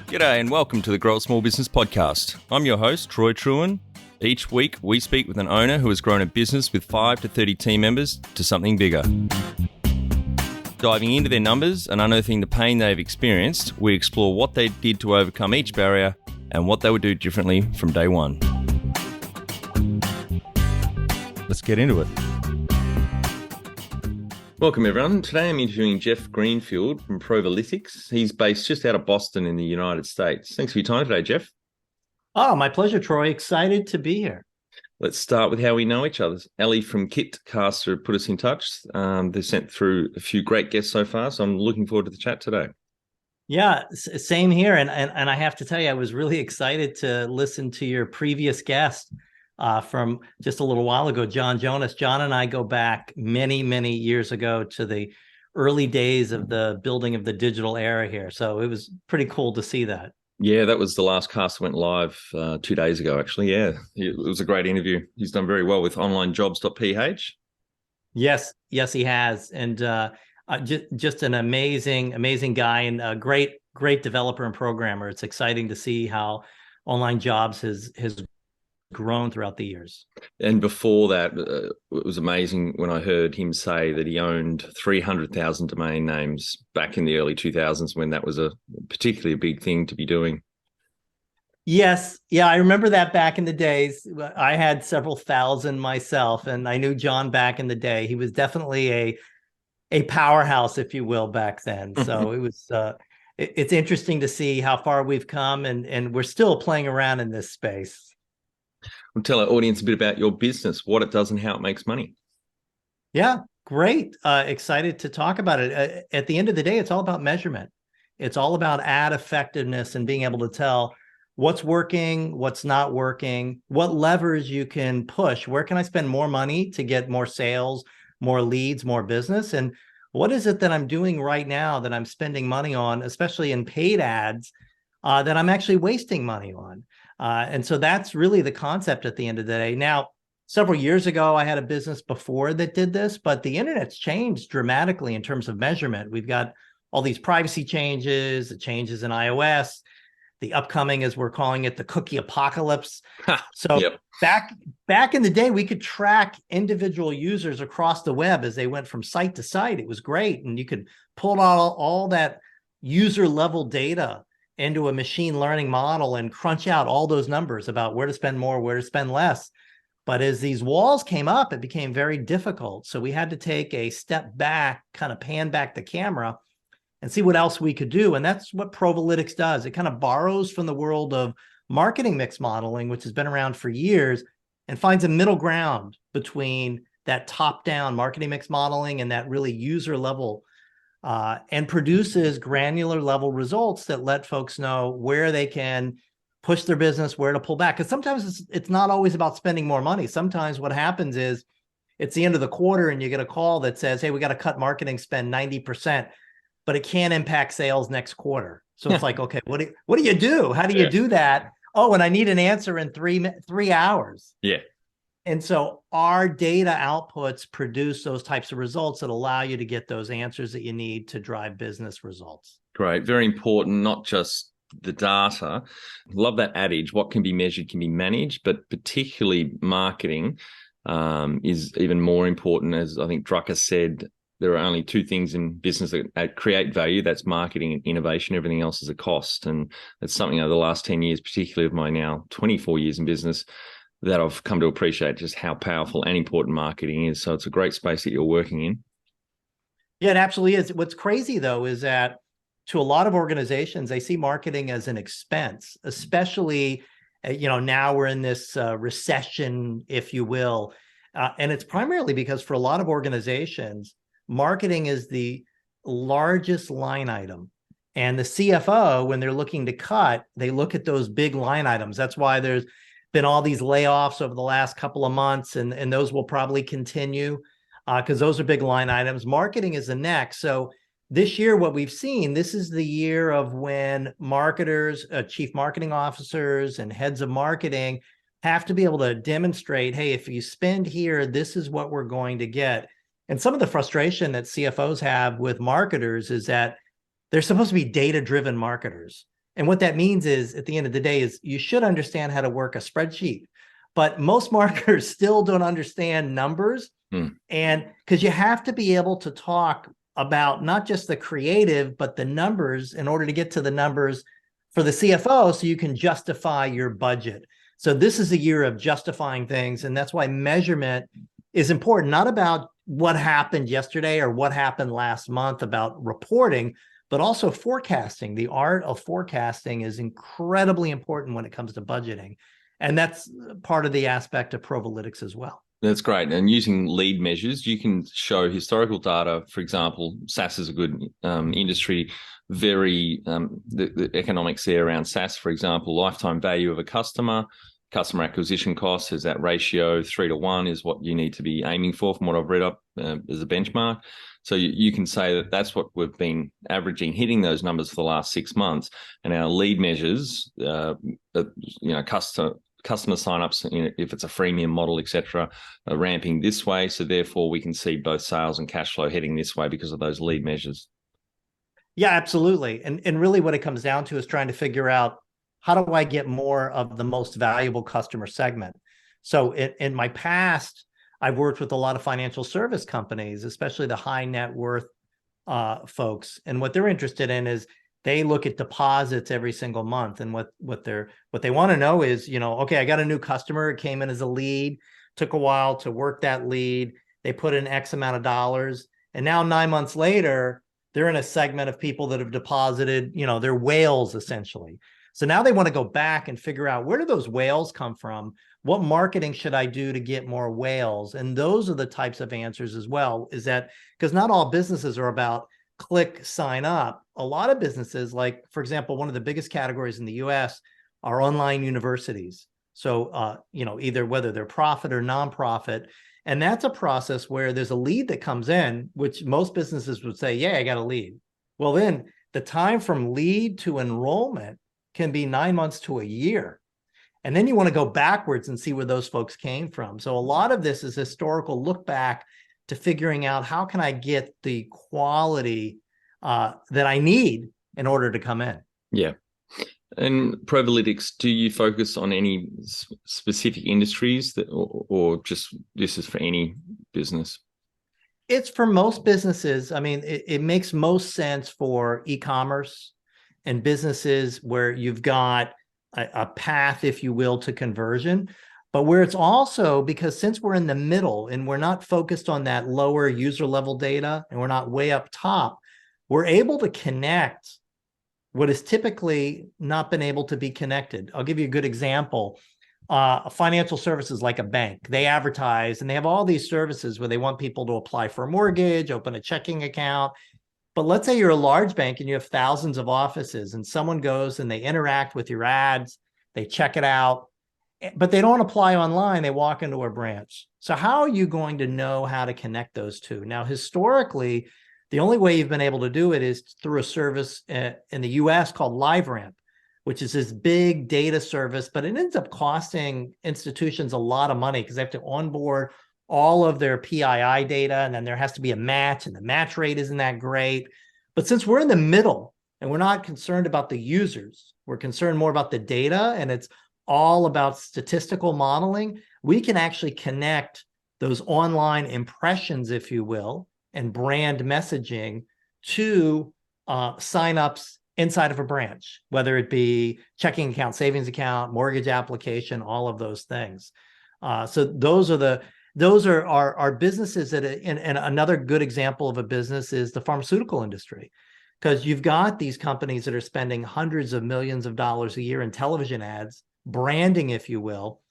G'day and welcome to the Grow a Small Business Podcast. I'm your host, Troy Truen. Each week, we speak with an owner who has grown a business with 5 to 30 team members to something bigger. Diving into their numbers and unearthing the pain they've experienced, we explore what they did to overcome each barrier and what they would do differently from day one. Let's get into it. Welcome, everyone. Today I'm interviewing Jeff Greenfield from Provalytics. He's based just out of Boston in the United States. Thanks for your time today, Jeff. Oh, my pleasure, Troy. Excited to be here. Let's start with how we know each other. Ellie from Kitcaster put us in touch. They've sent through a few great guests so far, so I'm looking forward to the chat today. Yeah, same here. And I have to tell you, I was really excited to listen to your previous guest from just a little while ago, John Jonas. John and I go back many, many years ago to the early days of the building of the digital era here. So it was pretty cool to see that. Yeah, that was the last cast that went live 2 days ago, actually. Yeah, it was a great interview. He's done very well with onlinejobs.ph. Yes, he has. And just an amazing guy and a great developer and programmer. It's exciting to see how online jobs has grown throughout the years. And before that, it was amazing when I heard him say that he owned 300,000 domain names back in the early 2000s when that was a particularly big thing to be doing. Yes. Yeah, I remember that back in the days. I had several thousand myself, and I knew John back in the day. He was definitely a powerhouse, if you will, back then. So it was it's interesting to see how far we've come, and we're still playing around in this space. Well, tell our audience a bit about your business, what it does and how it makes money. Yeah, great. Excited to talk about it. At the end of the day, it's all about measurement. It's all about ad effectiveness and being able to tell what's working, what's not working, what levers you can push. Where can I spend more money to get more sales, more leads, more business? And what is it that I'm doing right now that I'm spending money on, especially in paid ads, that I'm actually wasting money on? And so that's really the concept at the end of the day. Now, several years ago, I had a business before that did this, but the internet's changed dramatically in terms of measurement. We've got all these privacy changes, the changes in iOS, the upcoming, as we're calling it, the cookie apocalypse. So yep. back in the day, we could track individual users across the web as they went from site to site. It was great. And you could pull out all that user level data into a machine learning model and crunch out all those numbers about where to spend more, where to spend less. But as these walls came up, it became very difficult. So we had to take a step back, kind of pan back the camera and see what else we could do. And that's what Provalytics does. It kind of borrows from the world of marketing mix modeling, which has been around for years, and finds a middle ground between that top-down marketing mix modeling and that really user level, and produces granular level results that let folks know where they can push their business, where to pull back. Because sometimes it's not always about spending more money. Sometimes what happens is it's the end of the quarter and you get a call that says, hey, we got to cut marketing spend 90%, but it can't impact sales next quarter. So it's like, okay, what do you do? How do you do that? Oh, and I need an answer in three hours. Yeah. And so our data outputs produce those types of results that allow you to get those answers that you need to drive business results. Great. Very important, not just the data. Love that adage, what can be measured can be managed, but particularly marketing is even more important. As I think Drucker said, there are only two things in business that create value. That's marketing and innovation. Everything else is a cost. And it's something over the last 10 years, particularly of my now 24 years in business, that I've come to appreciate just how powerful and important marketing is. So it's a great space that you're working in. Yeah, it absolutely is. What's crazy, though, is that to a lot of organizations, they see marketing as an expense, especially, now we're in this recession, if you will. And it's primarily because for a lot of organizations, marketing is the largest line item. And the CFO, when they're looking to cut, they look at those big line items. That's why there's been all these layoffs over the last couple of months, and those will probably continue because those are big line items. Marketing is the next. So this year, what we've seen, this is the year of when marketers, chief marketing officers, and heads of marketing have to be able to demonstrate, hey, if you spend here, this is what we're going to get. And some of the frustration that CFOs have with marketers is that they're supposed to be data-driven marketers. And what that means is, at the end of the day, is you should understand how to work a spreadsheet. But most marketers still don't understand numbers. And because you have to be able to talk about not just the creative, but the numbers in order to get to the numbers for the CFO so you can justify your budget. So this is a year of justifying things. And that's why measurement is important, not about what happened yesterday or what happened last month about reporting, but also forecasting. The art of forecasting is incredibly important when it comes to budgeting. And that's part of the aspect of Provalytics as well. That's great. And using lead measures, you can show historical data. For example, SaaS is a good industry. The economics there around SaaS, for example, lifetime value of a customer acquisition cost is that ratio 3-to-1 is what you need to be aiming for from what I've read up as a benchmark. So you can say that that's what we've been averaging, hitting those numbers for the last 6 months. And our lead measures, customer signups, if it's a freemium model, etc., are ramping this way. So therefore, we can see both sales and cash flow heading this way because of those lead measures. Yeah, absolutely. And really what it comes down to is trying to figure out, how do I get more of the most valuable customer segment? So in my past, I've worked with a lot of financial service companies, especially the high net worth folks. And what they're interested in is they look at deposits every single month. And what they want to know is, okay, I got a new customer. It came in as a lead, took a while to work that lead. They put in X amount of dollars. And now 9 months later, they're in a segment of people that have deposited, they're whales essentially. So now they want to go back and figure out, where do those whales come from? What marketing should I do to get more whales? And those are the types of answers as well, is that because not all businesses are about click, sign up. A lot of businesses, like, for example, one of the biggest categories in the US are online universities. So, either whether they're profit or nonprofit. And that's a process where there's a lead that comes in, which most businesses would say, yeah, I got a lead. Well, then the time from lead to enrollment can be 9 months to a year. And then you want to go backwards and see where those folks came from. So a lot of this is historical look back to figuring out, how can I get the quality that I need in order to come in. Yeah. And Provalytics, do you focus on any specific industries or just this is for any business? It's for most businesses. I mean, it makes most sense for e-commerce and businesses where you've got a path, if you will, to conversion, but where it's also, because since we're in the middle and we're not focused on that lower user level data and we're not way up top, we're able to connect what has typically not been able to be connected. I'll give you a good example. Financial services like a bank, they advertise and they have all these services where they want people to apply for a mortgage, open a checking account. But let's say you're a large bank and you have thousands of offices, and someone goes and they interact with your ads, they check it out, but they don't apply online. They walk into a branch. So how are you going to know how to connect those two? Now, historically, the only way you've been able to do it is through a service in the US called LiveRamp, which is this big data service, but it ends up costing institutions a lot of money because they have to onboard all of their PII data, and then there has to be a match, and the match rate isn't that great. But since we're in the middle and we're not concerned about the users, we're concerned more about the data, and it's all about statistical modeling, we can actually connect those online impressions, if you will, and brand messaging to signups inside of a branch, whether it be checking account, savings account, mortgage application, all of those things. So those are our businesses that, and another good example of a business is the pharmaceutical industry, because you've got these companies that are spending hundreds of millions of dollars a year in television ads, branding, if you will,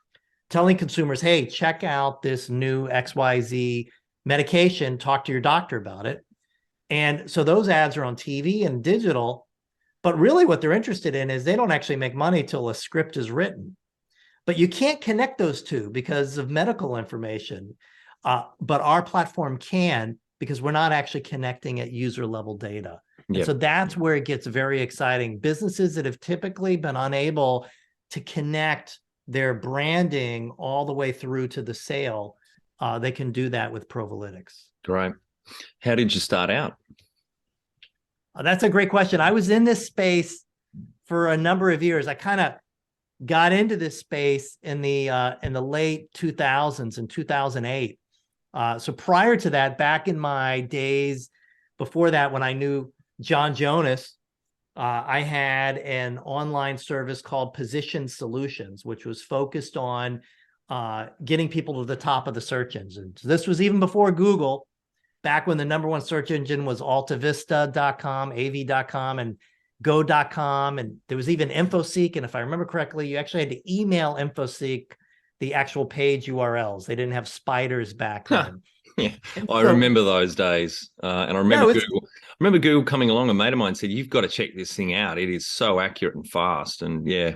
telling consumers, hey, check out this new XYZ medication, talk to your doctor about it. And so those ads are on TV and digital, but really what they're interested in is they don't actually make money till a script is written. But you can't connect those two because of medical information. But our platform can, because we're not actually connecting at user level data. Yep. And so that's where it gets very exciting. Businesses that have typically been unable to connect their branding all the way through to the sale, they can do that with Provalytics. Great. How did you start out? That's a great question. I was in this space for a number of years. I kind of got into this space in the late 2000s, in 2008. So prior to that, back in my days before that, when I knew John Jonas, I had an online service called Position Solutions, which was focused on getting people to the top of the search engine. So this was even before Google, back when the number one search engine was altavista.com, av.com, and go.com. And there was even InfoSeek. And if I remember correctly, you actually had to email InfoSeek the actual page URLs. They didn't have spiders back then. Yeah, I remember those days. And I remember Google. I remember Google coming along. A mate of mine said, "You've got to check this thing out. It is so accurate and fast." And yeah.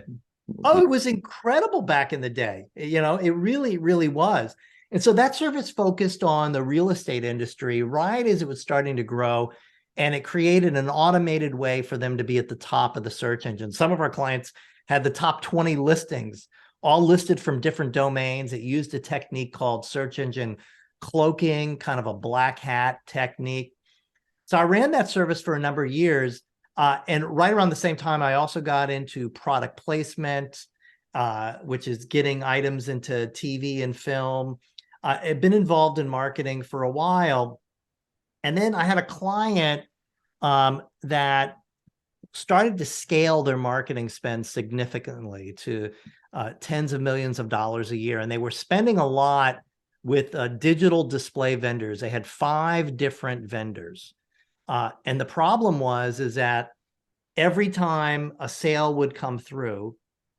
Oh, it was incredible back in the day. You know, it really, really was. And so that service focused on the real estate industry right as it was starting to grow. And it created an automated way for them to be at the top of the search engine. Some of our clients had the top 20 listings, all listed from different domains. It used a technique called search engine cloaking, kind of a black hat technique. So I ran that service for a number of years. And right around the same time, I also got into product placement, which is getting items into TV and film. I've been involved in marketing for a while. And then I had a client that started to scale their marketing spend significantly to tens of millions of dollars a year. And they were spending a lot with digital display vendors. They had 5 different vendors. And the problem is that every time a sale would come through,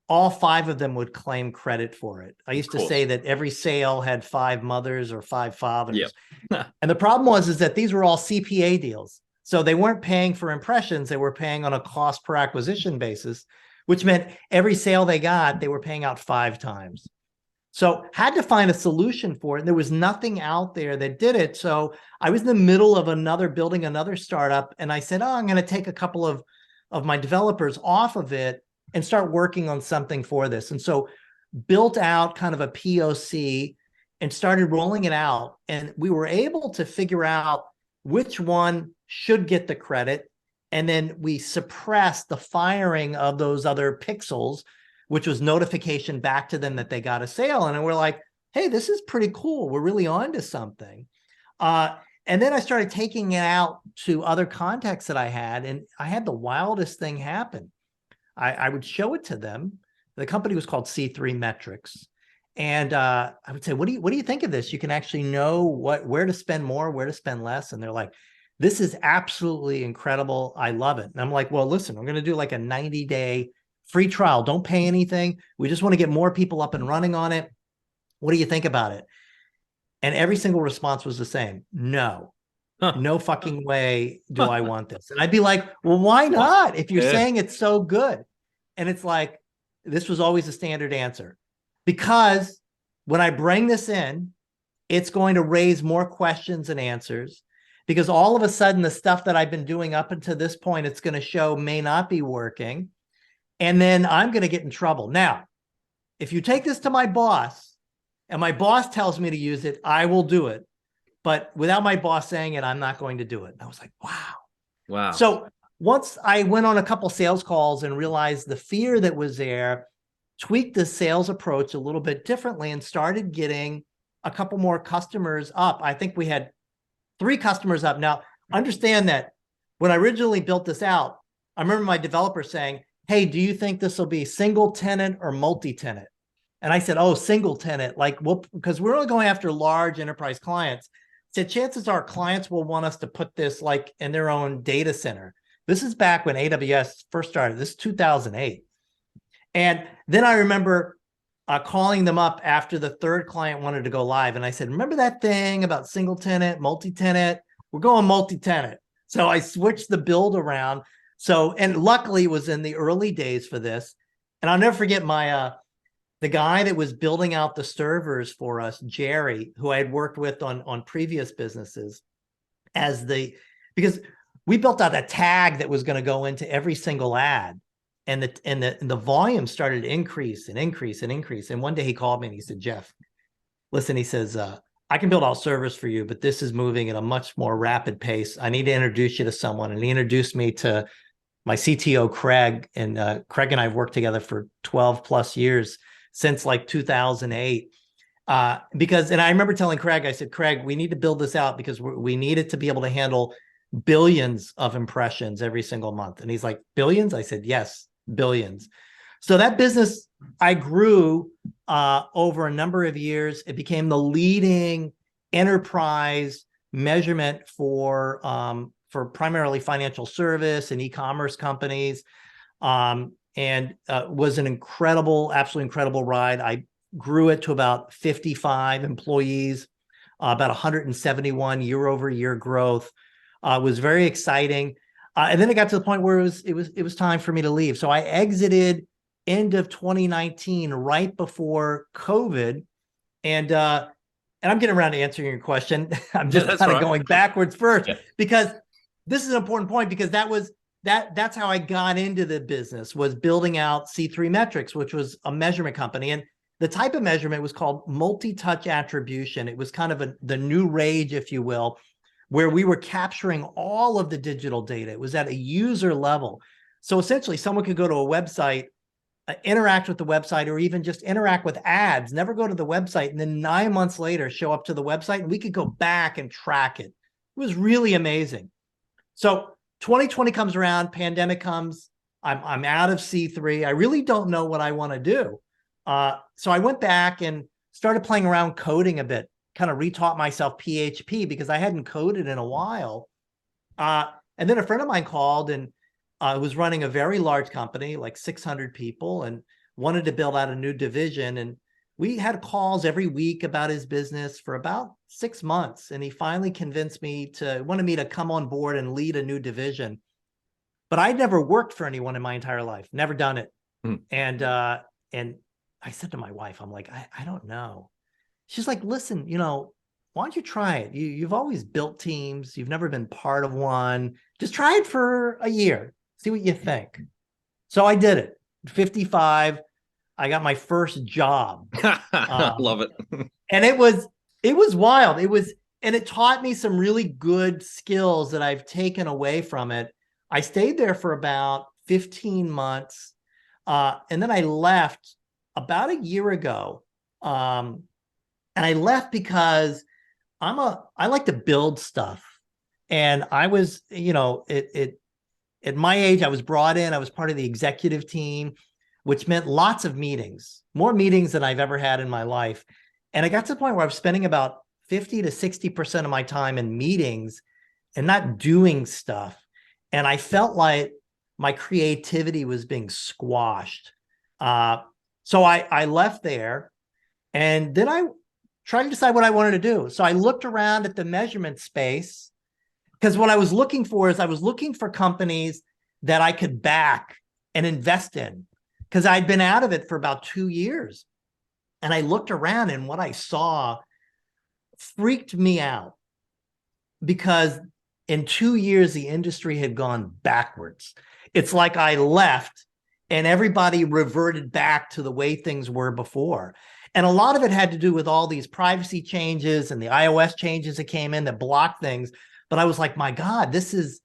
all 5 of them would claim credit for it. I used to say that every sale had 5 mothers or 5 fathers. Yep. And the problem is that these were all CPA deals. So they weren't paying for impressions. They were paying on a cost per acquisition basis, which meant every sale they got, they were paying out 5 times. So had to find a solution for it. There was nothing out there that did it. So I was in the middle of building another startup. And I said, I'm going to take a couple of my developers off of it and start working on something for this. And so built out kind of a POC and started rolling it out. And we were able to figure out which one should get the credit. And then we suppressed the firing of those other pixels, which was notification back to them that they got a sale. And we're like, hey, this is pretty cool. We're really on to something. And then I started taking it out to other contacts that I had. And I had the wildest thing happen. I would show it to them. The company was called C3 Metrics. And I would say, what do you think of this? You can actually know where to spend more, where to spend less. And they're like, this is absolutely incredible. I love it. And I'm like, well, listen, I'm going to do like a 90-day free trial. Don't pay anything. We just want to get more people up and running on it. What do you think about it? And every single response was the same. No, no fucking way do I want this. And I'd be like, well, why not? If you're saying it's so good. And it's like, this was always the standard answer. Because when I bring this in, it's going to raise more questions and answers. Because all of a sudden, the stuff that I've been doing up until this point, it's going to show may not be working. And then I'm going to get in trouble. Now, if you take this to my boss and my boss tells me to use it, I will do it. But without my boss saying it, I'm not going to do it. And I was like, wow. Wow. So once I went on a couple sales calls and realized the fear that was there, tweaked the sales approach a little bit differently and started getting a couple more customers up. I think we had 3 customers up. Now, understand that when I originally built this out, I remember my developer saying, hey, do you think this will be single tenant or multi-tenant? And I said, oh, single tenant, because we're only going after large enterprise clients. I said, chances are clients will want us to put this like in their own data center. This is back when AWS first started. This is 2008. And then I remember calling them up after the 3rd client wanted to go live. And I said, remember that thing about single tenant, multi-tenant? We're going multi-tenant. So I switched the build around. So, and luckily it was in the early days for this. And I'll never forget the guy that was building out the servers for us, Jerry, who I had worked with on previous businesses, because we built out a tag that was going to go into every single ad. And the volume started to increase and increase and increase. And one day he called me and he said, Jeff, listen, he says, I can build out servers for you, but this is moving at a much more rapid pace. I need to introduce you to someone. And he introduced me to my CTO, Craig, and Craig and I have worked together for 12 plus years since like 2008. And I remember telling Craig, I said, Craig, we need to build this out because we need it to be able to handle billions of impressions every single month. And he's like, billions? I said, yes, billions. So that business I grew over a number of years. It became the leading enterprise measurement for primarily financial service and e-commerce companies, and was an absolutely incredible ride. I grew it to about 55 employees, about 171 year-over-year growth. Was very exciting, and then it got to the point where it was time for me to leave. So I exited end of 2019, right before COVID, and I'm getting around to answering your question. I'm just kind of going backwards first, because this is an important point, because that's how I got into the business, was building out C3 Metrics, which was a measurement company. And the type of measurement was called multi-touch attribution. It was kind of the new rage, if you will, where we were capturing all of the digital data. It was at a user level. So essentially, someone could go to a website, interact with the website, or even just interact with ads, never go to the website, and then 9 months later show up to the website, and we could go back and track it. It was really amazing. So 2020 comes around, pandemic comes, I'm out of C3. I really don't know what I want to do. So I went back and started playing around coding a bit, kind of retaught myself PHP because I hadn't coded in a while. And then a friend of mine called and was running a very large company, like 600 people, and wanted to build out a new division. And we had calls every week about his business for about 6 months. And he finally convinced me wanted me to come on board and lead a new division. But I'd never worked for anyone in my entire life, never done it. And I said to my wife, I'm like, I don't know. She's like, listen, why don't you try it? You've always built teams. You've never been part of one. Just try it for a year. See what you think. So I did it. 55. I got my first job. Love it. And it was wild. And it taught me some really good skills that I've taken away from it. I stayed there for about 15 months. And then I left about a year ago. And I left because I like to build stuff. And I was, at my age, I was brought in, I was part of the executive team, which meant lots of meetings, more meetings than I've ever had in my life. And I got to the point where I was spending about 50 to 60% of my time in meetings and not doing stuff. And I felt like my creativity was being squashed. So I left there, and then I tried to decide what I wanted to do. So I looked around at the measurement space, because what I was looking for is I was looking for companies that I could back and invest in, because I'd been out of it for about 2 years. And I looked around, and what I saw freaked me out, because in 2 years, the industry had gone backwards. It's like I left and everybody reverted back to the way things were before. And a lot of it had to do with all these privacy changes and the iOS changes that came in that blocked things. But I was like, my God, this is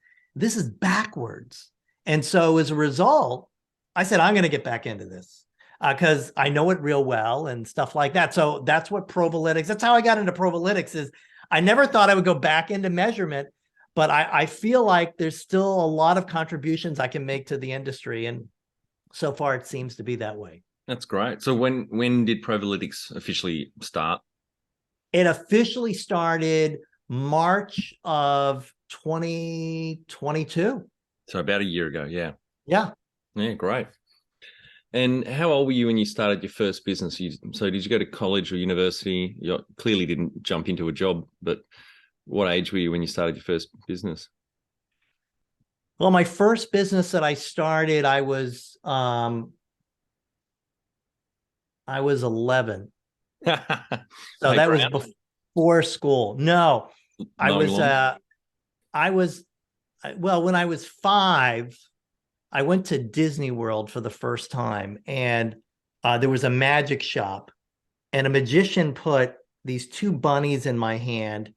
backwards. And so as a result, I said, I'm going to get back into this because I know it real well and stuff like that. So that's what Provalytics, that's how I got into Provalytics. Is I never thought I would go back into measurement, but I feel like there's still a lot of contributions I can make to the industry. And so far, it seems to be that way. That's great. So when did Provalytics officially start? It officially started March of 2022. So about a year ago, yeah. Yeah. Yeah, great. And how old were you when you started your first business? So did you go to college or university? You clearly didn't jump into a job, but what age were you when you started your first business? Well, my first business that I started, I was 11. So that was before school. No, well, when I was 5, I went to Disney World for the first time, and there was a magic shop, and a magician put these 2 bunnies in my hand,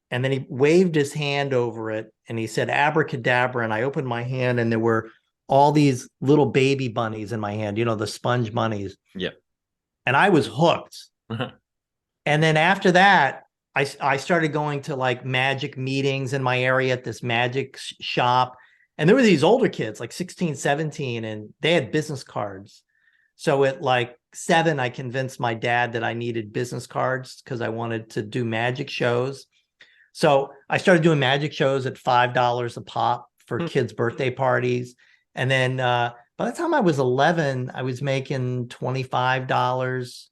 and then he waved his hand over it, and he said abracadabra, and I opened my hand and there were all these little baby bunnies in my hand, the sponge bunnies. Yeah. And I was hooked. And then after that, I started going to like magic meetings in my area at this magic shop. And there were these older kids, like 16, 17, and they had business cards. So at like 7, I convinced my dad that I needed business cards because I wanted to do magic shows. So I started doing magic shows at $5 a pop for kids' birthday parties. And then by the time I was 11, I was making $25.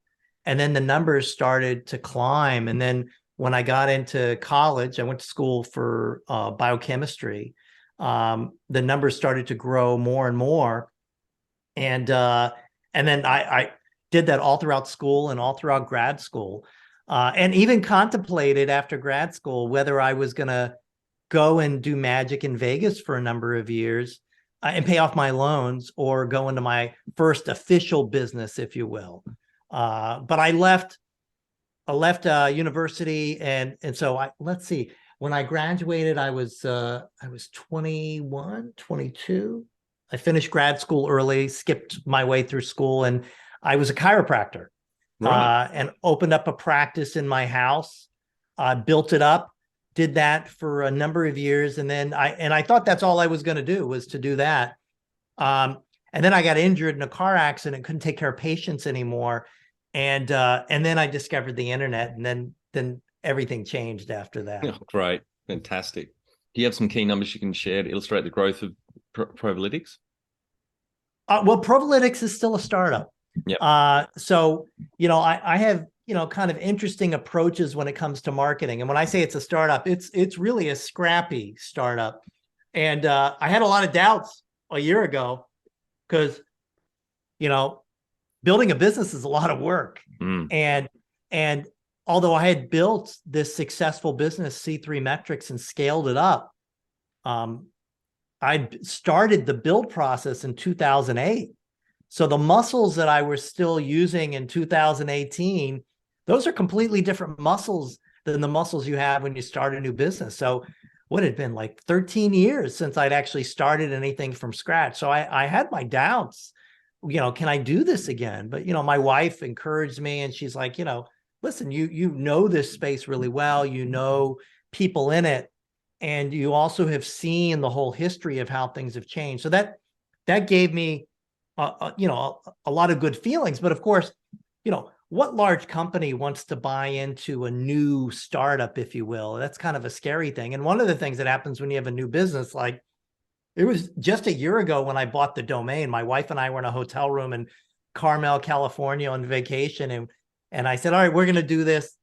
And then the numbers started to climb. And then when I got into college, I went to school for biochemistry. The numbers started to grow more and more. And then I did that all throughout school and all throughout grad school. And even contemplated after grad school whether I was going to go and do magic in Vegas for a number of years and pay off my loans, or go into my first official business, if you will. But I left university, and so let's see. When I graduated, I was 21, 22. I finished grad school early, skipped my way through school, and I was a chiropractor. Right. And opened up a practice in my house, built it up, did that for a number of years. And then I thought that's all I was going to do, was to do that. And then I got injured in a car accident, couldn't take care of patients anymore. And then I discovered the internet, and then everything changed after that. Oh, great. Fantastic. Do you have some key numbers you can share to illustrate the growth of Provalytics? Well, Provalytics is still a startup. Yeah. So, I have, kind of interesting approaches when it comes to marketing. And when I say it's a startup, it's really a scrappy startup. And I had a lot of doubts a year ago because, building a business is a lot of work. And although I had built this successful business, C3 Metrics, and scaled it up, I started the build process in 2008. So the muscles that I was still using in 2018, those are completely different muscles than the muscles you have when you start a new business. So what had been like 13 years since I'd actually started anything from scratch. So I had my doubts, can I do this again? But, my wife encouraged me, and she's like, listen, you know this space really well, people in it, and you also have seen the whole history of how things have changed. So that gave me a lot of good feelings. But of course, what large company wants to buy into a new startup, if you will? That's kind of a scary thing. And one of the things that happens when you have a new business, like it was just a year ago when I bought the domain, my wife and I were in a hotel room in Carmel, California on vacation. And I said, all right, we're going to do this,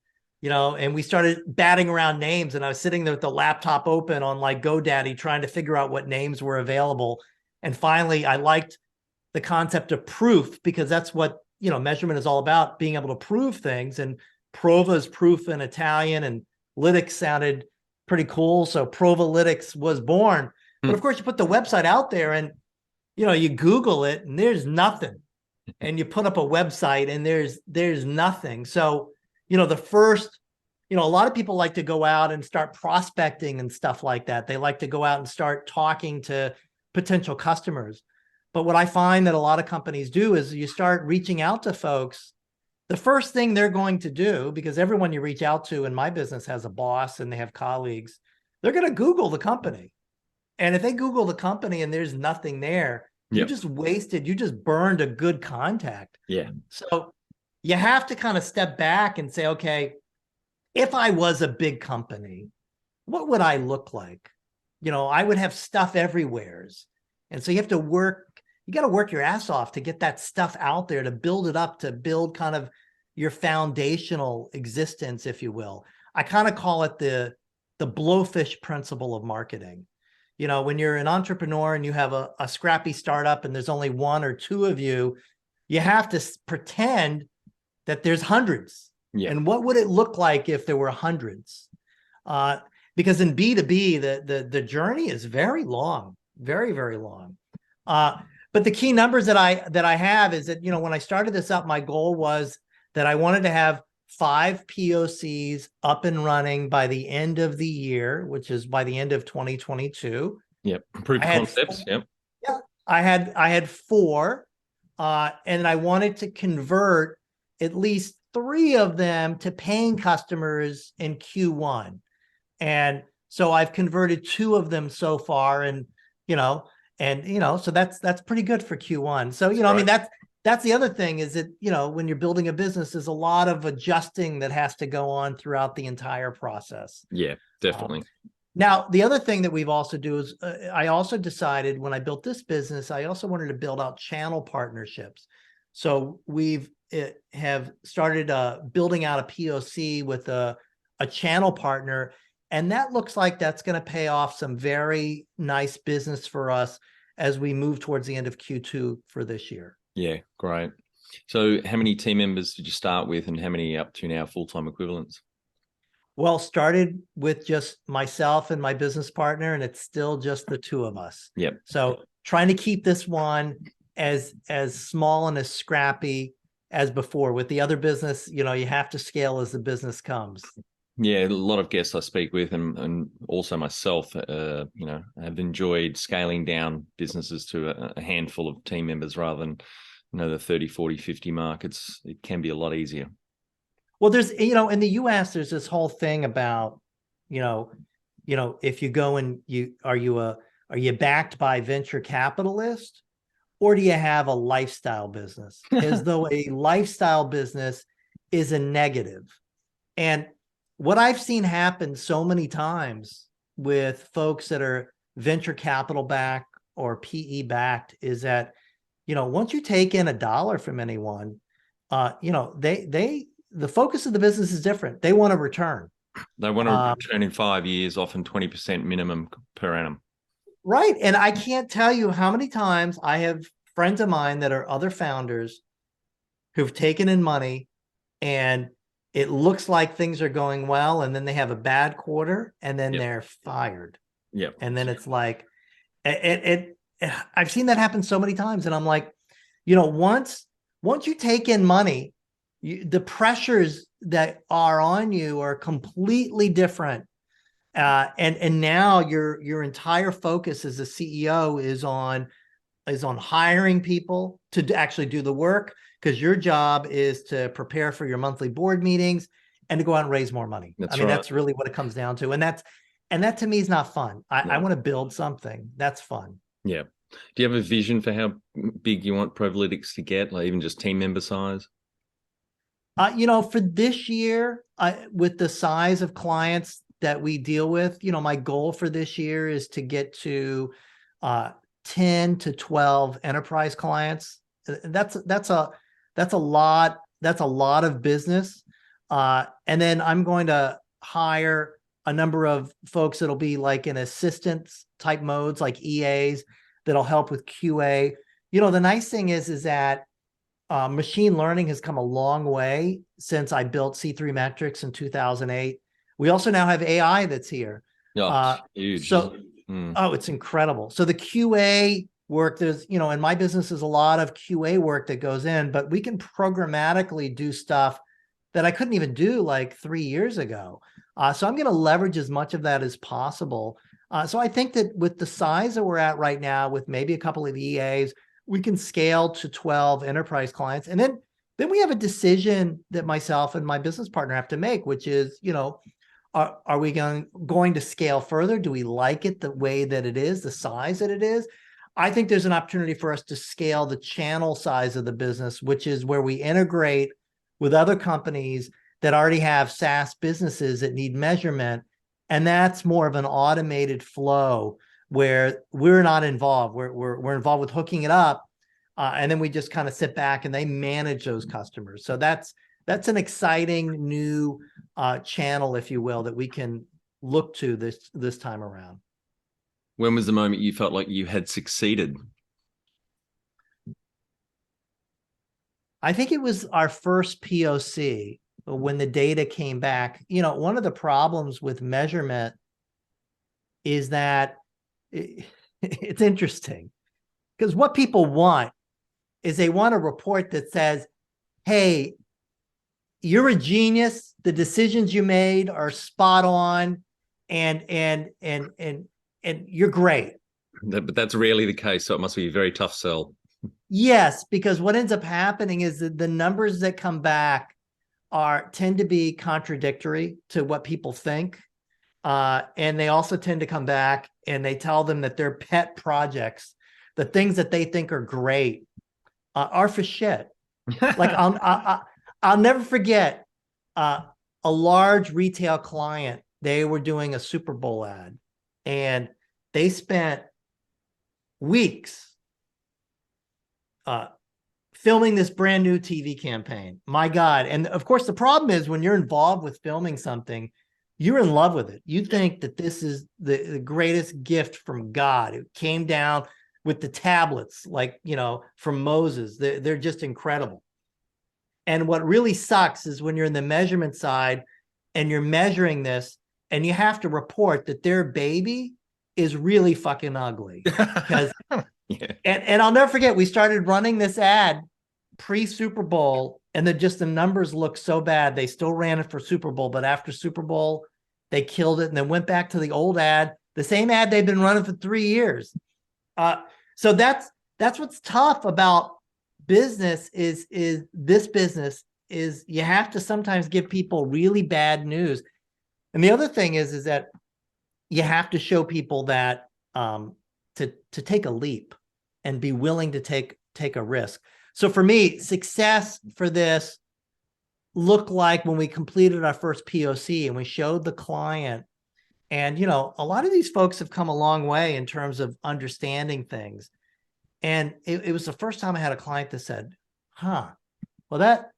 and we started batting around names, and I was sitting there with the laptop open on like GoDaddy trying to figure out what names were available. And finally, I liked the concept of proof, because that's what, measurement is all about, being able to prove things. And prova is proof in Italian, and lytics sounded pretty cool. So Provalytics was born. But of course, you put the website out there, and, you Google it, and there's nothing. And you put up a website, and there's nothing. So, the first, a lot of people like to go out and start prospecting and stuff like that. They like to go out and start talking to potential customers. But what I find that a lot of companies do is you start reaching out to folks. The first thing they're going to do, because everyone you reach out to in my business has a boss and they have colleagues, they're going to Google the company. And if they Google the company and there's nothing there, you just wasted, you just burned a good contact. Yeah. So you have to kind of step back and say, okay, if I was a big company, what would I look like? I would have stuff everywhere. And so you got to work your ass off to get that stuff out there, to build it up, to build kind of your foundational existence, if you will. I kind of call it the blowfish principle of marketing. When you're an entrepreneur and you have a scrappy startup and there's only one or two of you, you have to pretend that there's hundreds. Yeah. And what would it look like if there were hundreds? Because in B2B, the journey is very long, very, very long. But the key numbers that I have is that, when I started this up, my goal was that I wanted to have 5 POCs up and running by the end of the year, which is by the end of 2022. Yep. Proof of concepts. Yep. Yeah, I had 4, and I wanted to convert at least 3 of them to paying customers in Q1. And so I've converted 2 of them so far, and so that's pretty good for Q1. So, I mean, that's the other thing is that, when you're building a business, there's a lot of adjusting that has to go on throughout the entire process. Yeah, definitely. Now, the other thing that we've also do is I also decided when I built this business, I also wanted to build out channel partnerships. So have started building out a POC with a channel partner. And that looks like that's going to pay off some very nice business for us as we move towards the end of Q2 for this year. Yeah, great. So how many team members did you start with, and how many up to now full-time equivalents? Well, started with just myself and my business partner, and it's still just the 2 of us. Yep. So trying to keep this one as small and as scrappy as before. With the other business, you have to scale as the business comes. Yeah, a lot of guests I speak with, and also myself, have enjoyed scaling down businesses to a handful of team members rather than, the 30, 40, 50 mark. It can be a lot easier. Well, there's, in the US, there's this whole thing about, if you go and are you backed by venture capitalists, or do you have a lifestyle business? As though a lifestyle business is a negative. And what I've seen happen so many times with folks that are venture capital backed or PE backed is that, once you take in $1 from anyone, the focus of the business is different. They want a return. They want a return in 5 years, often 20% minimum per annum. Right. And I can't tell you how many times I have friends of mine that are other founders who've taken in money, and it looks like things are going well, and then they have a bad quarter, and then they're fired. Yep. And then it's like, I've seen that happen so many times. And I'm like, once you take in money, the pressures that are on you are completely different. And now your entire focus as a CEO is on hiring people to actually do the work, because your job is to prepare for your monthly board meetings and to go out and raise more money. That's really what it comes down to. And that to me is not fun. I want to build something that's fun. Yeah. Do you have a vision for how big you want Provalytics to get, like even just team member size? For this year, with the size of clients that we deal with, my goal for this year is to get to 10 to 12 enterprise clients. That's a lot of business. And then I'm going to hire a number of folks that'll be like in assistance type modes, like EAs, that'll help with QA. The nice thing is that machine learning has come a long way since I built C3 Metrics in 2008. We also now have AI that's here. Huge. So, it's incredible. So the QA work, there's, in my business, there's a lot of QA work that goes in, but we can programmatically do stuff that I couldn't even do like 3 years ago. So I'm going to leverage as much of that as possible. So I think that with the size that we're at right now, with maybe a couple of EAs, we can scale to 12 enterprise clients. And then we have a decision that myself and my business partner have to make, which is, are we going to scale further? Do we like it the way that it is, the size that it is? I think there's an opportunity for us to scale the channel size of the business, which is where we integrate with other companies that already have SaaS businesses that need measurement. And that's more of an automated flow where we're not involved. We're involved with hooking it up. And then we just kind of sit back and they manage those customers. So that's an exciting new channel, if you will, that we can look to this time around. When was the moment you felt like you had succeeded? I think it was our first POC when the data came back. One of the problems with measurement is that it's interesting, because what people want is they want a report that says, hey, you're a genius. The decisions you made are spot on, and you're great. But that's rarely the case. So it must be a very tough sell. Yes, because what ends up happening is that the numbers that come back tend to be contradictory to what people think. And they also tend to come back and they tell them that their pet projects, the things that they think are great, are for shit. Like I'll never forget a large retail client. They were doing a Super Bowl ad, and they spent weeks filming this brand new TV campaign. My God. And of course, the problem is when you're involved with filming something, you're in love with it. You think that this is the greatest gift from God. It came down with the tablets, like, from Moses. They're just incredible. And what really sucks is when you're in the measurement side and you're measuring this and you have to report that their baby is really fucking ugly. Because yeah. And I'll never forget, we started running this ad pre-Super Bowl, and the numbers looked so bad. They still ran it for Super Bowl, but after Super Bowl, they killed it and then went back to the old ad, the same ad they've been running for 3 years. So that's what's tough about business is this business is you have to sometimes give people really bad news. And the other thing is that you have to show people that to take a leap and be willing to take a risk. So for me, success for this looked like when we completed our first POC and we showed the client. And, a lot of these folks have come a long way in terms of understanding things. And it was the first time I had a client that said, well, that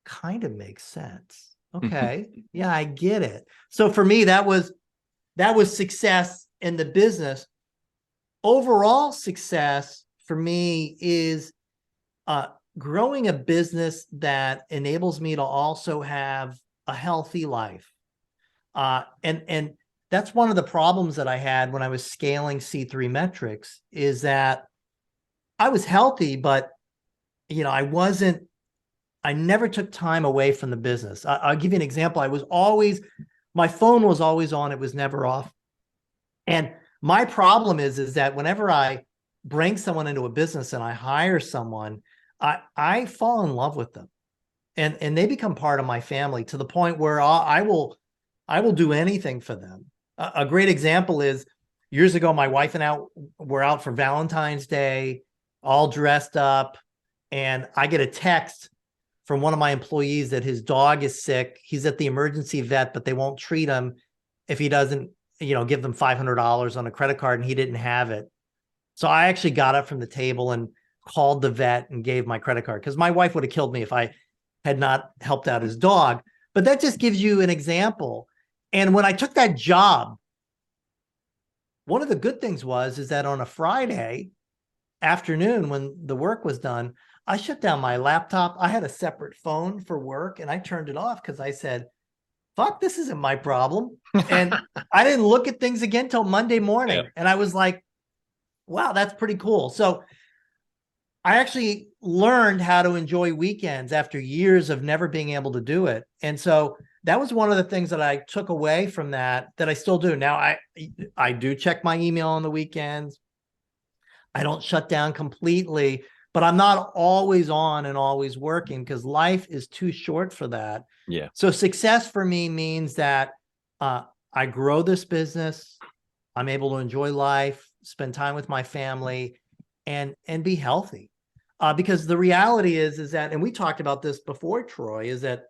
kind of makes sense. Okay. Yeah, I get it. So for me, that was success in the business. Overall success for me is growing a business that enables me to also have a healthy life. And that's one of the problems that I had when I was scaling C3 Metrics, is that I was healthy, but I never took time away from the business. I'll give you an example. My phone was always on. It was never off. And my problem is that whenever I bring someone into a business and I hire someone, I fall in love with them, and they become part of my family to the point where I will do anything for them. A great example is years ago, my wife and I were out for Valentine's Day, all dressed up, and I get a text from one of my employees that his dog is sick. He's at the emergency vet, but they won't treat him if he doesn't, give them $500 on a credit card, and he didn't have it. So I actually got up from the table and called the vet and gave my credit card, because my wife would have killed me if I had not helped out his dog. But that just gives you an example. And when I took that job, one of the good things is that on a Friday afternoon, when the work was done, I shut down my laptop. I had a separate phone for work, and I turned it off because I said, fuck, this isn't my problem. And I didn't look at things again till Monday morning. Yeah. And I was like, wow, that's pretty cool. So I actually learned how to enjoy weekends after years of never being able to do it. And so that was one of the things that I took away from that I still do. Now I do check my email on the weekends. I don't shut down completely, but I'm not always on and always working, because life is too short for that. Yeah. So success for me means that I grow this business. I'm able to enjoy life, spend time with my family, and be healthy. Because the reality is that, and we talked about this before, Troy, is that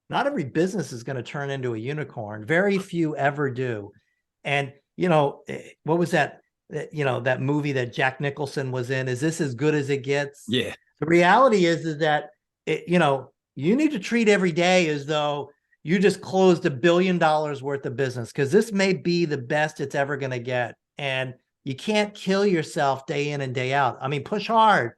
not every business is going to turn into a unicorn. Very few ever do. And, what was that? That movie that Jack Nicholson was in, Is This As Good As It Gets? Yeah. The reality is that, you need to treat every day as though you just closed $1 billion worth of business, because this may be the best it's ever going to get. And you can't kill yourself day in and day out. I mean, push hard,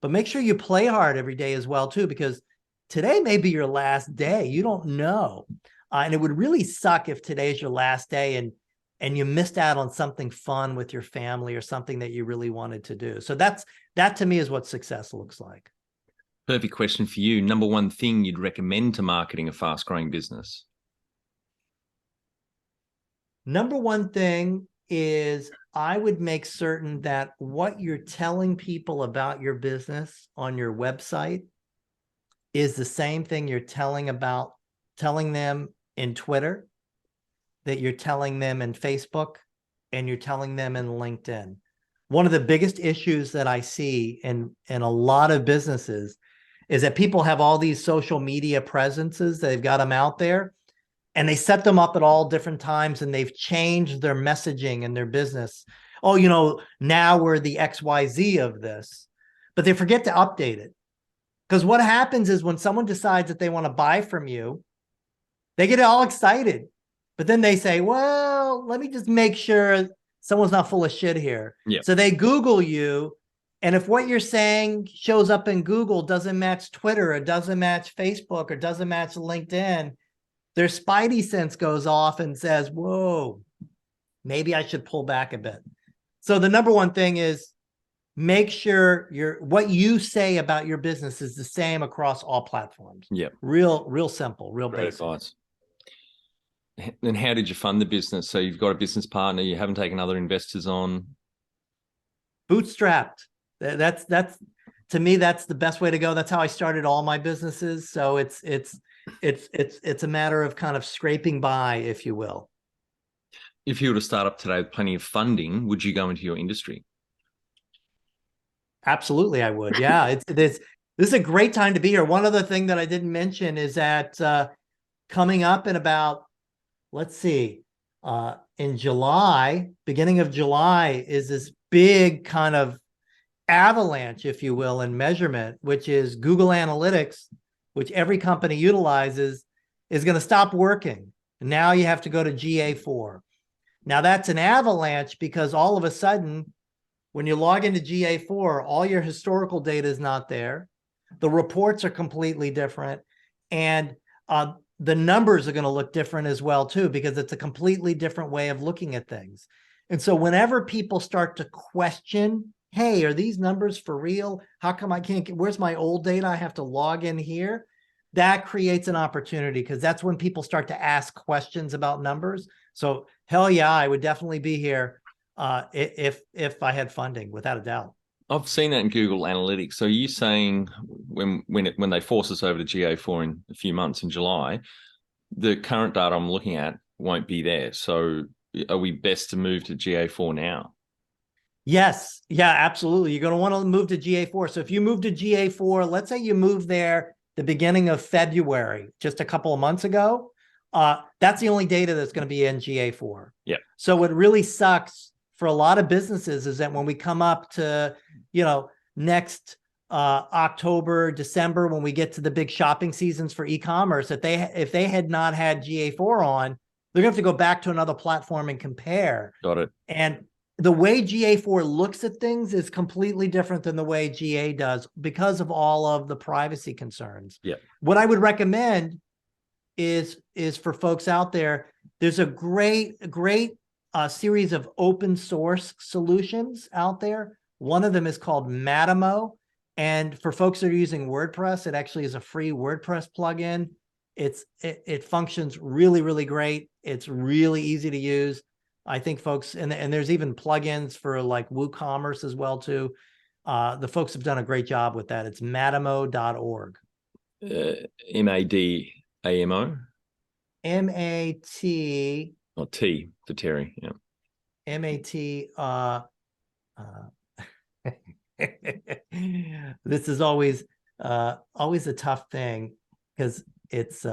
but make sure you play hard every day as well, too, because today may be your last day. You don't know. And it would really suck if today's your last day and you missed out on something fun with your family or something that you really wanted to do. So that to me is what success looks like. Perfect question for you. Number one thing you'd recommend to marketing a fast-growing business? Number one thing is I would make certain that what you're telling people about your business on your website is the same thing you're telling them in Twitter, that you're telling them in Facebook, and you're telling them in LinkedIn. One of the biggest issues that I see in a lot of businesses is that people have all these social media presences. They've got them out there and they set them up at all different times, and they've changed their messaging and their business. Oh, now we're the XYZ of this, but they forget to update it. Because what happens is when someone decides that they want to buy from you, they get all excited, but then they say, well, let me just make sure someone's not full of shit here. Yep. So they Google you. And if what you're saying shows up in Google doesn't match Twitter, or doesn't match Facebook, or doesn't match LinkedIn, their spidey sense goes off and says, whoa, maybe I should pull back a bit. So the number one thing is make sure what you say about your business is the same across all platforms. Yeah. Real simple, real Great basic. advice. And how did you fund the business? So you've got a business partner, you haven't taken other investors on? Bootstrapped. That's to me, that's the best way to go. That's how I started all my businesses. So it's a matter of kind of scraping by, if you will. If you were to start up today with plenty of funding, would you go into your industry? Absolutely, I would. Yeah, this is a great time to be here. One other thing that I didn't mention is that coming up in about, let's see, in July, beginning of July, is this big kind of avalanche, if you will, in measurement, which is Google Analytics, which every company utilizes, is going to stop working. And now you have to go to GA4. Now that's an avalanche because all of a sudden, when you log into GA4, all your historical data is not there. The reports are completely different. And the numbers are going to look different as well, too, because it's a completely different way of looking at things. And so whenever people start to question, hey, are these numbers for real? How come I can't get, where's my old data? I have to log in here. That creates an opportunity because that's when people start to ask questions about numbers. So hell yeah, I would definitely be here if I had funding, without a doubt. I've seen that in Google Analytics. So are you saying when they force us over to GA4 in a few months in July, the current data I'm looking at won't be there? So are we best to move to GA4 now? Yes. Yeah, absolutely. You're going to want to move to GA4. So if you move to GA4, let's say you moved there the beginning of February, just a couple of months ago, that's the only data that's going to be in GA4. Yeah. So what really sucks for a lot of businesses is that when we come up to, next October, December, when we get to the big shopping seasons for e-commerce, if they had not had GA4 on, they're going to have to go back to another platform and compare. Got it. And the way GA4 looks at things is completely different than the way GA does because of all of the privacy concerns. Yeah. What I would recommend is for folks out there, there's a great series of open source solutions out there. One of them is called Matimo. And for folks that are using WordPress, it actually is a free WordPress plugin. It functions really, really great. It's really easy to use. I think folks, and there's even plugins for like WooCommerce as well too. The folks have done a great job with that. It's matimo.org. MADAMO? M-A-T. Or T for Terry, yeah. M-A-T. This is always a tough thing because it's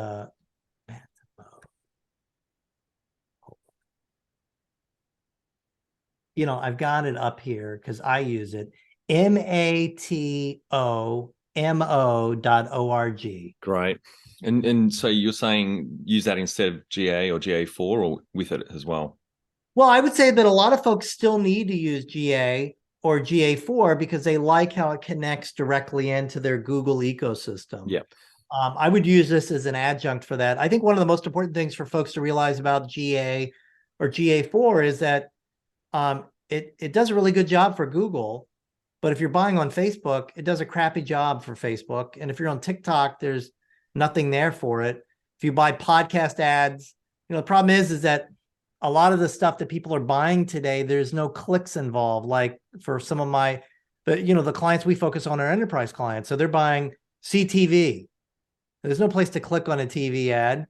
I've got it up here because I use it. MATOMO.org. Great. And so you're saying use that instead of GA or GA4 or with it as well? Well, I would say that a lot of folks still need to use GA or GA4 because they like how it connects directly into their Google ecosystem. Yeah. I would use this as an adjunct for that. I think one of the most important things for folks to realize about GA or GA4 is that it does a really good job for Google, But if you're buying on Facebook, it does a crappy job for Facebook. And if you're on TikTok, there's nothing there for it. If you buy podcast ads, the problem is that a lot of the stuff that people are buying today, there's no clicks involved. Like for some of the clients we focus on are enterprise clients. So they're buying CTV. There's no place to click on a TV ad.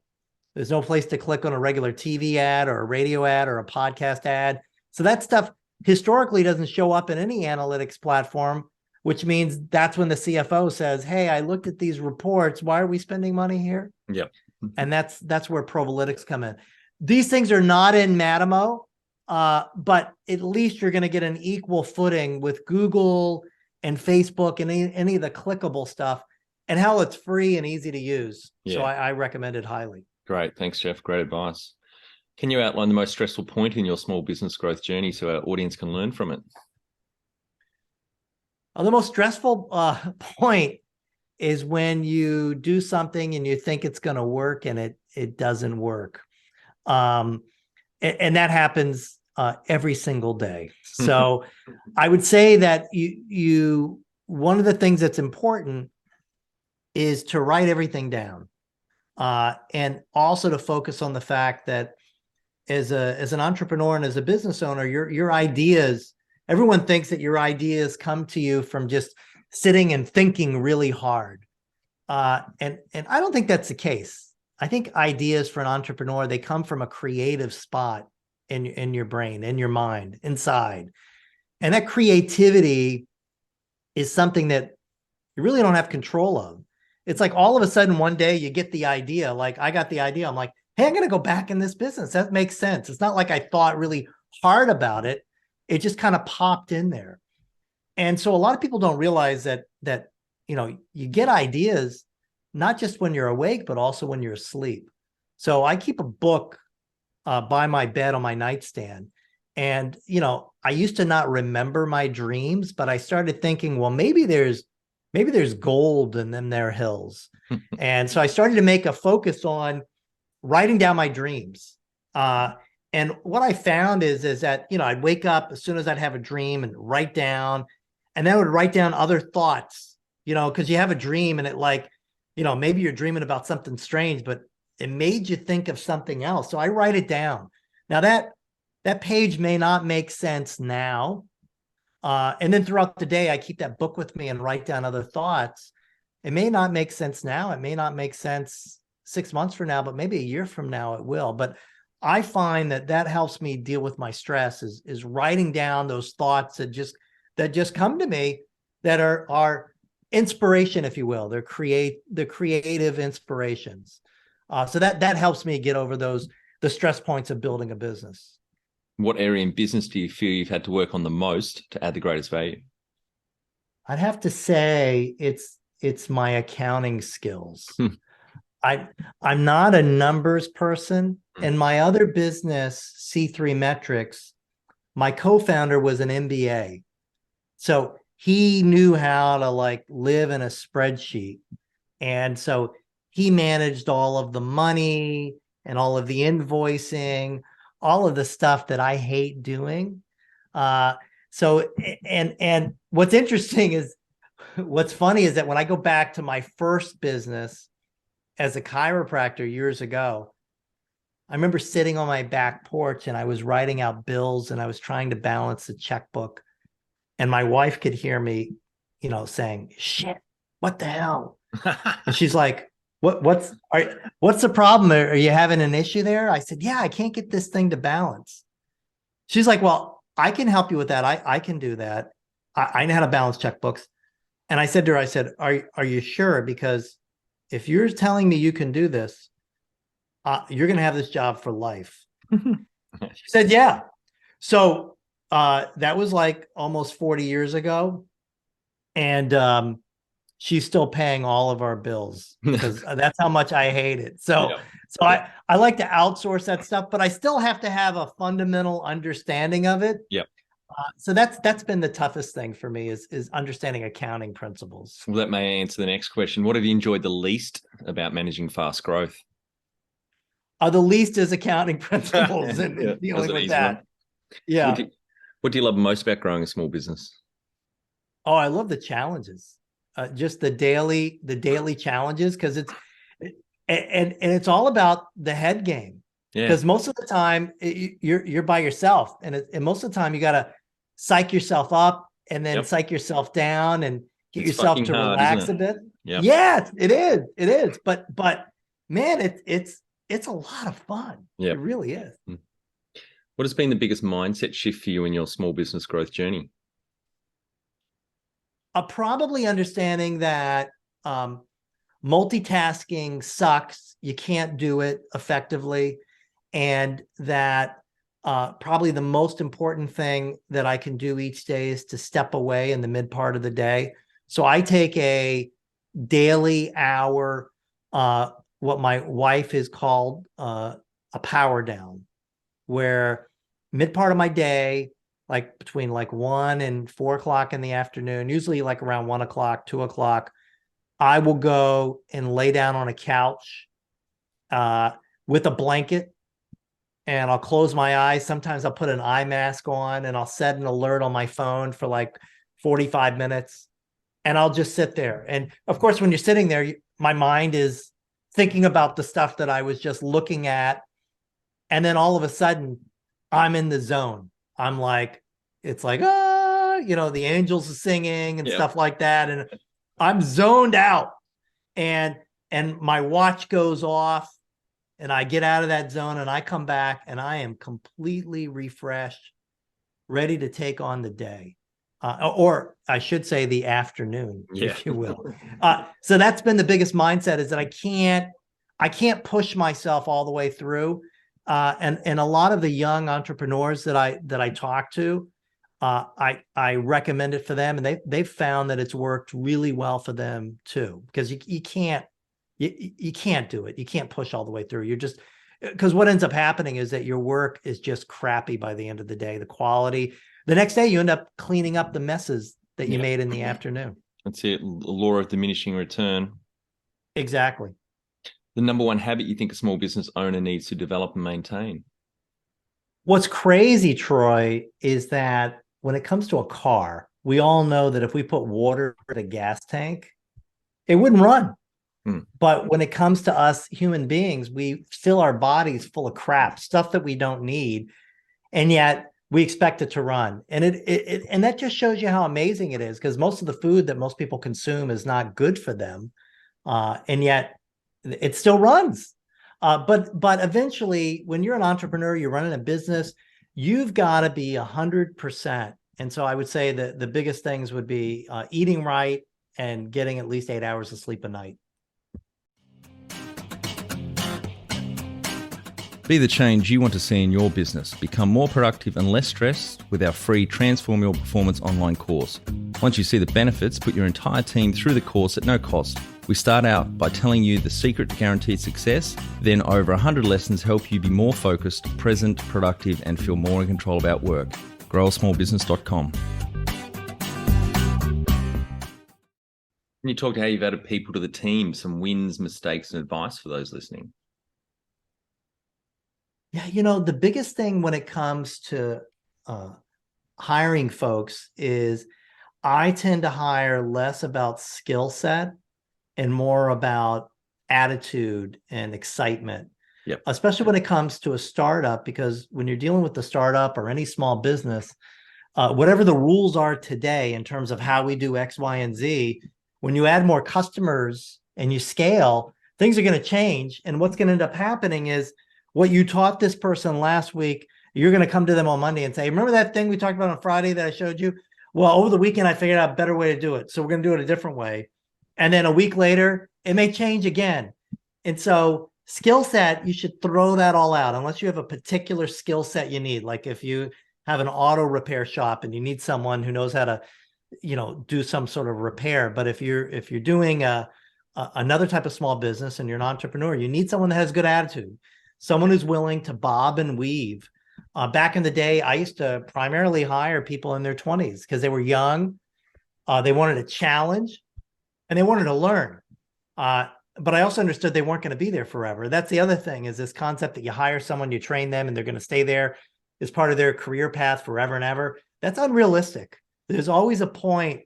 There's no place to click on a regular TV ad or a radio ad or a podcast ad. So that stuff historically doesn't show up in any analytics platform, which means that's when the CFO says, hey, I looked at these reports. Why are we spending money here? Yep. And that's where Provalytics come in. These things are not in Matimo, but at least you're going to get an equal footing with Google and Facebook and any of the clickable stuff. And hell, it's free and easy to use. Yeah. So I recommend it highly. Great. Thanks, Jeff. Great advice. Can you outline the most stressful point in your small business growth journey so our audience can learn from it? The most stressful point is when you do something and you think it's going to work and it doesn't work. And that happens every single day. So I would say that one of the things that's important is to write everything down, and also to focus on the fact that as an entrepreneur and as a business owner, your ideas, everyone thinks that your ideas come to you from just sitting and thinking really hard. And I don't think that's the case. I think ideas for an entrepreneur, they come from a creative spot in your brain, in your mind, inside. And that creativity is something that you really don't have control of. It's like all of a sudden one day you get the idea, like I got the idea. I'm like, hey, I'm going to go back in this business. That makes sense. It's not like I thought really hard about it. It just kind of popped in there. And so a lot of people don't realize that you get ideas, not just when you're awake, but also when you're asleep. So I keep a book by my bed on my nightstand. And, I used to not remember my dreams, but I started thinking, well, maybe there's gold in them there hills. And so I started to make a focus on writing down my dreams. And what I found is that, I'd wake up as soon as I'd have a dream and write down, and then I would write down other thoughts, because you have a dream and it maybe you're dreaming about something strange, but it made you think of something else. So I write it down. Now that page may not make sense now. And then throughout the day, I keep that book with me and write down other thoughts. It may not make sense now. It may not make sense 6 months from now, but maybe a year from now it will. But I find that helps me deal with my stress is writing down those thoughts that just come to me that are inspiration, if you will. They're creative inspirations. So that helps me get over the stress points of building a business. What area in business do you feel you've had to work on the most to add the greatest value? I'd have to say it's my accounting skills. I'm not a numbers person. In my other business, C3 Metrics, my co-founder was an MBA. So he knew how to live in a spreadsheet. And so he managed all of the money and all of the invoicing, all of the stuff that I hate doing. So what's interesting is, what's funny is that when I go back to my first business as a chiropractor years ago, I remember sitting on my back porch and I was writing out bills and I was trying to balance the checkbook. And my wife could hear me, saying, shit, what the hell? And she's like, what's the problem? Are you having an issue there? I said, yeah, I can't get this thing to balance. She's like, well, I can help you with that. I can do that. I know how to balance checkbooks. And I said to her, are you sure? Because if you're telling me you can do this, you're going to have this job for life. She said, yeah. So that was almost 40 years ago. And she's still paying all of our bills because that's how much I hate it. So, I like to outsource that stuff, but I still have to have a fundamental understanding of it. Yeah. So that's been the toughest thing for me is understanding accounting principles. Well, that may answer the next question. What have you enjoyed the least about managing fast growth? The least is accounting principles and dealing with that. One. Yeah. What do you love most about growing a small business? Oh, I love the challenges. Just the daily challenges, because and it's all about the head game. Yeah. Because most of the time you're by yourself, and most of the time you got to psych yourself up and then Yep. psych yourself down and get It's yourself fucking to hard, relax isn't a it? bit. Yep. Yes, it is. It is. But man, it's a lot of fun. Yep. It really is. What has been the biggest mindset shift for you in your small business growth journey? Probably understanding that multitasking sucks. You can't do it effectively. And that probably the most important thing that I can do each day is to step away in the mid part of the day. So I take a daily hour, what my wife has called a power down, where mid part of my day, like between like 1 and 4 o'clock in the afternoon, usually like around 1 o'clock, 2 o'clock, I will go and lay down on a couch with a blanket, and I'll close my eyes. Sometimes I'll put an eye mask on and I'll set an alert on my phone for like 45 minutes. And I'll just sit there. And of course, when you're sitting there, my mind is thinking about the stuff that I was just looking at. And then all of a sudden, I'm in the zone. I'm like, it's like, the angels are singing and stuff like that. And I'm zoned out. And my watch goes off, and I get out of that zone, and I come back and I am completely refreshed, ready to take on the day. Or I should say the afternoon, if you will. So that's been the biggest mindset, is that I can't push myself all the way through. And a lot of the young entrepreneurs that I talk to, I recommend it for them, and they've found that it's worked really well for them too, because you can't do it. You can't push all the way through. You're just, because what ends up happening is that your work is just crappy by the end of the day. The quality, the next day you end up cleaning up the messes that you made in the afternoon. That's it. Law of diminishing return. Exactly. The number one habit you think a small business owner needs to develop and maintain? What's crazy, Troy, is that when it comes to a car, we all know that if we put water in a gas tank, it wouldn't run. But when it comes to us human beings, we fill our bodies full of crap, stuff that we don't need, and yet we expect it to run. And and that just shows you how amazing it is, because most of the food that most people consume is not good for them, and yet it still runs. But eventually, when you're an entrepreneur, you're running a business, you've got to be 100%. And so I would say that the biggest things would be eating right and getting at least 8 hours of sleep a night. Be the change you want to see in your business. Become more productive and less stressed with our free Transform Your Performance online course. Once you see the benefits, put your entire team through the course at no cost. We start out by telling you the secret to guaranteed success, then over 100 lessons help you be more focused, present, productive, and feel more in control about work. growasmallbusiness.com. You talked how you've added people to the team, some wins, mistakes, and advice for those listening. Yeah, the biggest thing when it comes to hiring folks is I tend to hire less about skill set and more about attitude and excitement. Yep. Especially when it comes to a startup, because when you're dealing with the startup or any small business, whatever the rules are today in terms of how we do X, Y, and Z, when you add more customers and you scale, things are going to change. And what's going to end up happening is what you taught this person last week, you're going to come to them on Monday and say, remember that thing we talked about on Friday that I showed you? Well, over the weekend, I figured out a better way to do it. So we're going to do it a different way. And then a week later, it may change again. And so skill set, you should throw that all out unless you have a particular skill set you need. Like if you have an auto repair shop and you need someone who knows how to, do some sort of repair. But if you're doing another type of small business and you're an entrepreneur, you need someone that has good attitude, someone who's willing to bob and weave. Back in the day, I used to primarily hire people in their 20s because they were young. They wanted a challenge and they wanted to learn. But I also understood they weren't going to be there forever. That's the other thing, is this concept that you hire someone, you train them, and they're going to stay there as part of their career path forever and ever. That's unrealistic. There's always a point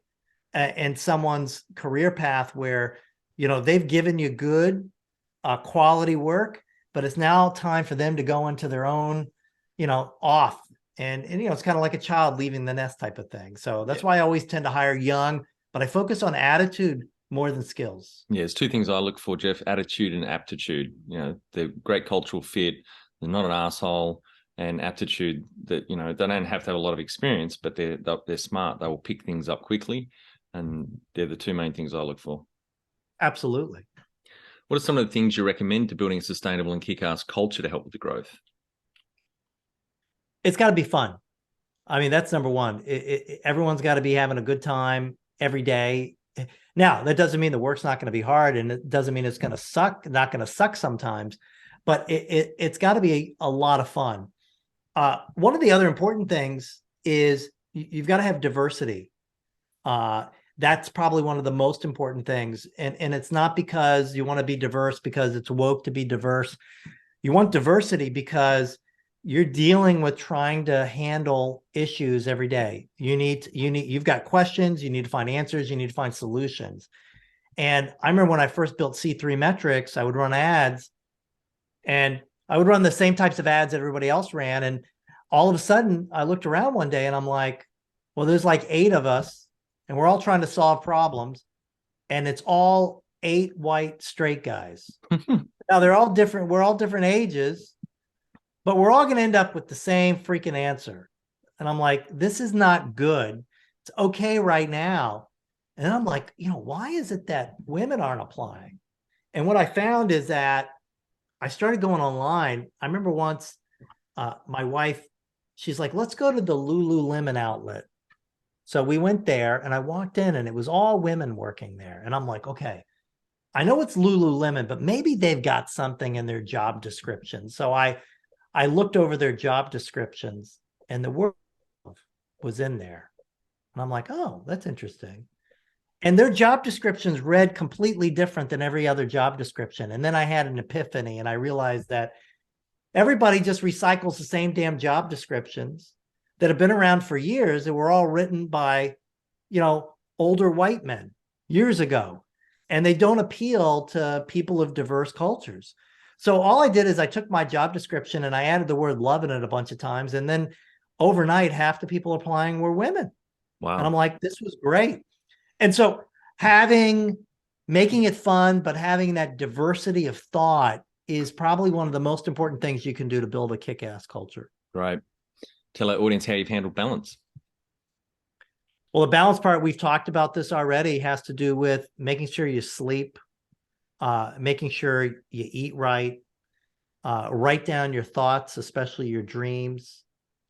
in someone's career path where, they've given you good quality work, but it's now time for them to go into their own, off. And it's kind of like a child leaving the nest type of thing. So that's why I always tend to hire young, but I focus on attitude more than skills. Yeah, there's two things I look for, Jeff: attitude and aptitude. They're great cultural fit. They're not an asshole. And aptitude that, they don't have to have a lot of experience, but they're smart. They will pick things up quickly. And they're the two main things I look for. Absolutely. What are some of the things you recommend to building a sustainable and kick-ass culture to help with the growth? It's got to be fun. I mean, that's number one. Everyone's got to be having a good time every day. Now, that doesn't mean the work's not going to be hard, and it doesn't mean it's going to suck, not going to suck sometimes, but it's got to be a lot of fun. One of the other important things is you've got to have diversity. That's probably one of the most important things. And it's not because you want to be diverse because it's woke to be diverse. You want diversity because you're dealing with trying to handle issues every day. You've got questions, you need to find answers, you need to find solutions. And I remember when I first built C3 Metrics, I would run ads, and I would run the same types of ads that everybody else ran. And all of a sudden I looked around one day and I'm like, well, there's like 8 of us and we're all trying to solve problems. And it's all 8 white straight guys. Now they're all different. We're all different ages, but we're all going to end up with the same freaking answer. And I'm like, this is not good. It's okay right now. And I'm like, why is it that women aren't applying? And what I found is that I started going online. I remember once my wife, she's like, let's go to the Lululemon outlet. So we went there and I walked in and it was all women working there. And I'm like, okay, I know it's Lululemon, but maybe they've got something in their job description. So I looked over their job descriptions and the word was in there. And I'm like, oh, that's interesting. And their job descriptions read completely different than every other job description. And then I had an epiphany and I realized that everybody just recycles the same damn job descriptions that have been around for years that were all written by, older white men years ago. And they don't appeal to people of diverse cultures. So all I did is I took my job description and I added the word love in it a bunch of times. And then overnight, half the people applying were women. Wow. And I'm like, this was great. And so making it fun, but having that diversity of thought is probably one of the most important things you can do to build a kick-ass culture. Right. Tell our audience how you've handled balance. Well, the balance part, we've talked about this already, has to do with making sure you sleep, making sure you eat right, write down your thoughts, especially your dreams,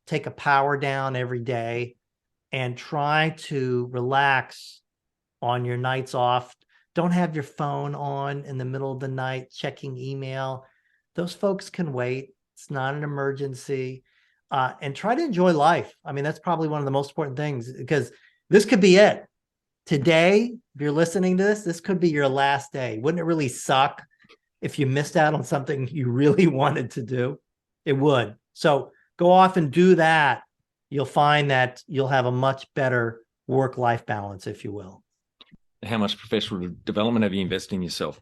take a power down every day, and try to relax on your nights off. Don't have your phone on in the middle of the night checking email. Those folks can wait. It's not an emergency. And try to enjoy life. I mean, that's probably one of the most important things, because this could be it. Today, if you're listening to this could be your last day. Wouldn't it really suck if you missed out on something you really wanted to do? It would. So go off and do that. You'll find that you'll have a much better work-life balance, if you will. How much professional development have you invested in yourself?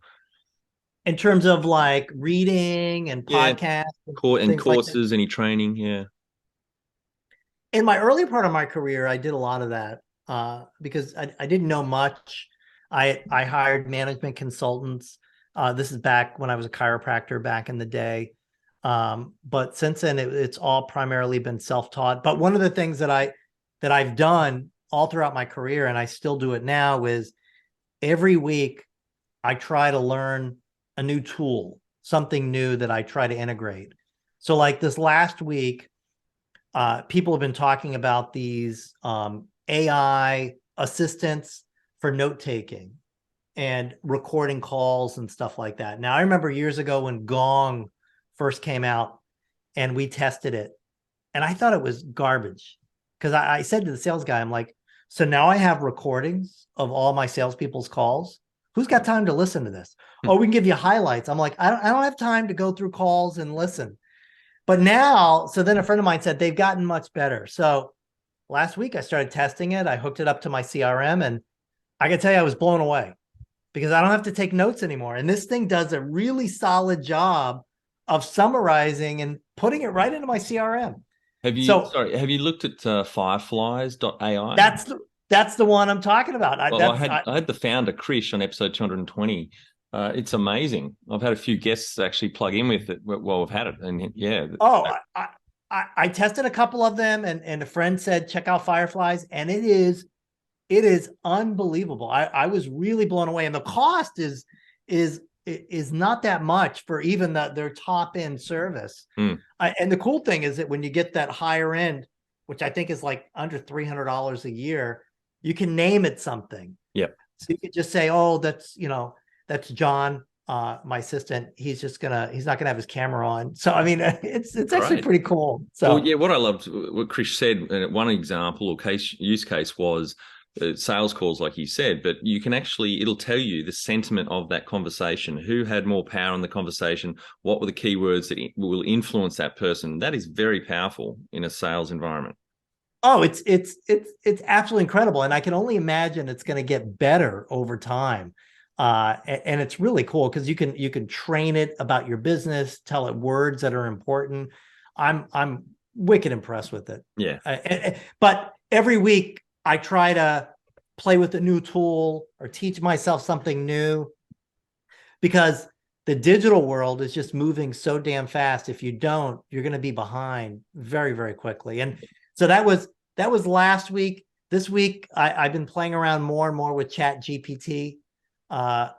In terms of like reading and podcasts and courses, any training? Yeah. In my early part of my career, I did a lot of that because I didn't know much. I hired management consultants. This is back when I was a chiropractor back in the day. But since then, it's all primarily been self-taught. But one of the things that I've done all throughout my career, and I still do it now, is every week I try to learn a new tool, something new that I try to integrate. So like this last week, people have been talking about these AI assistants for note-taking and recording calls and stuff like that. Now, I remember years ago when Gong first came out and we tested it, and I thought it was garbage, because I said to the sales guy, I'm like, so now I have recordings of all my salespeople's calls. Who's got time to listen to this? Oh, we can give you highlights. I'm like, I don't have time to go through calls and listen. But now, so then a friend of mine said they've gotten much better. So last week I started testing it. I hooked it up to my CRM, and I can tell you I was blown away because I don't have to take notes anymore. And this thing does a really solid job of summarizing and putting it right into my CRM. Have you looked at fireflies.ai? That's the one I'm talking about. I had the founder, Krish, on episode 220. It's amazing. I've had a few guests actually plug in with it while we've had it. And yeah. I tested a couple of them and a friend said, check out Fireflies. And it is unbelievable. I was really blown away. And the cost is not that much for even their top end service. And the cool thing is that when you get that higher end, which I think is like under $300 a year, you can name it something. Yeah. So you could just say, oh, that's John, my assistant. He's not gonna have his camera on. So I mean, it's actually pretty cool. So well, yeah, what I loved, what Chris said, one example or use case was sales calls, like you said, but you can it'll tell you the sentiment of that conversation, who had more power in the conversation, what were the keywords that will influence that person. That is very powerful in a sales environment. Oh, it's absolutely incredible. And I can only imagine it's going to get better over time. And it's really cool because you can train it about your business, tell it words that are important. I'm wicked impressed with it. Yeah. But every week I try to play with a new tool or teach myself something new because the digital world is just moving so damn fast. If you don't, you're going to be behind very, very quickly. And so that was last week. This week, I've been playing around more and more with Chat GPT.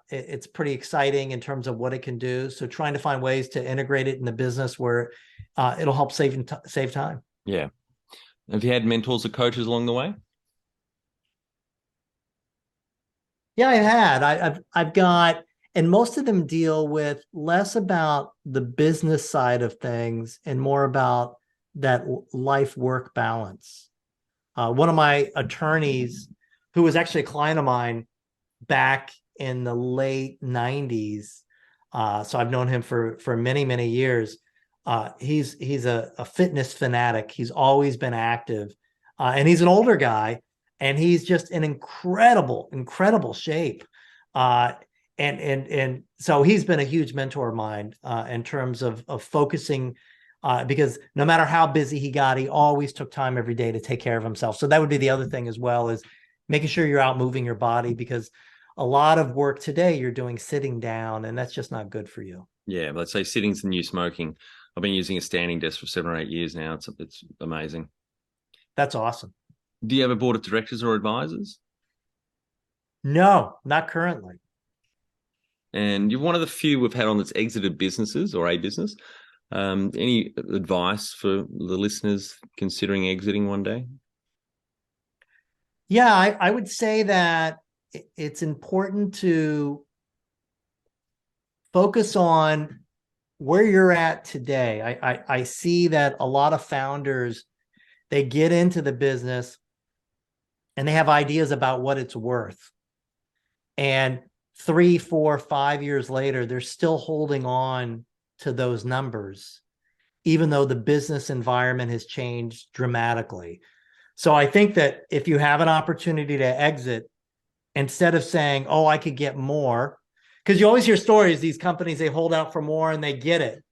It's pretty exciting in terms of what it can do. So trying to find ways to integrate it in the business where it'll help save time. Yeah. Have you had mentors or coaches along the way? Yeah, I've had. I've got, and most of them deal with less about the business side of things and more about that life-work balance. One of my attorneys, who was actually a client of mine back in the late 90s, so I've known him for many, many years. He's a fitness fanatic. He's always been active, and he's an older guy, and he's just in incredible shape. And so he's been a huge mentor of mine in terms of focusing, because no matter how busy he got, he always took time every day to take care of himself. So that would be the other thing as well, is making sure you're out moving your body, because a lot of work today you're doing sitting down, and that's just not good for you. Yeah, let's say sitting's the new smoking. I've been using a standing desk for 7 or 8 years now. It's amazing. That's awesome. Do you have a board of directors or advisors? No, not currently. And you're one of the few we've had on that's exited businesses or a business. Any advice for the listeners considering exiting one day? Yeah, I would say that it's important to focus on where you're at today. I see that a lot of founders, they get into the business and they have ideas about what it's worth. And 3, 4, 5 years later, they're still holding on to those numbers, even though the business environment has changed dramatically. So I think that if you have an opportunity to exit, instead of saying, oh, I could get more, because you always hear stories, these companies, they hold out for more and they get it.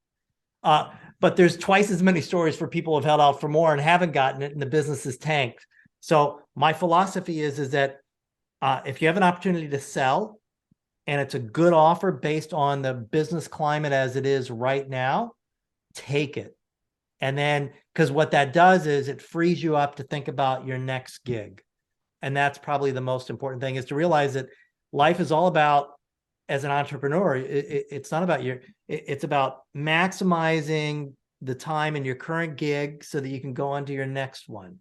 But there's twice as many stories for people who have held out for more and haven't gotten it, and the business is tanked. So my philosophy is that if you have an opportunity to sell and it's a good offer based on the business climate as it is right now, take it. And then, because what that does is it frees you up to think about your next gig. And that's probably the most important thing, is to realize that life is all about, as an entrepreneur, it's not about it's about maximizing the time in your current gig so that you can go on to your next one.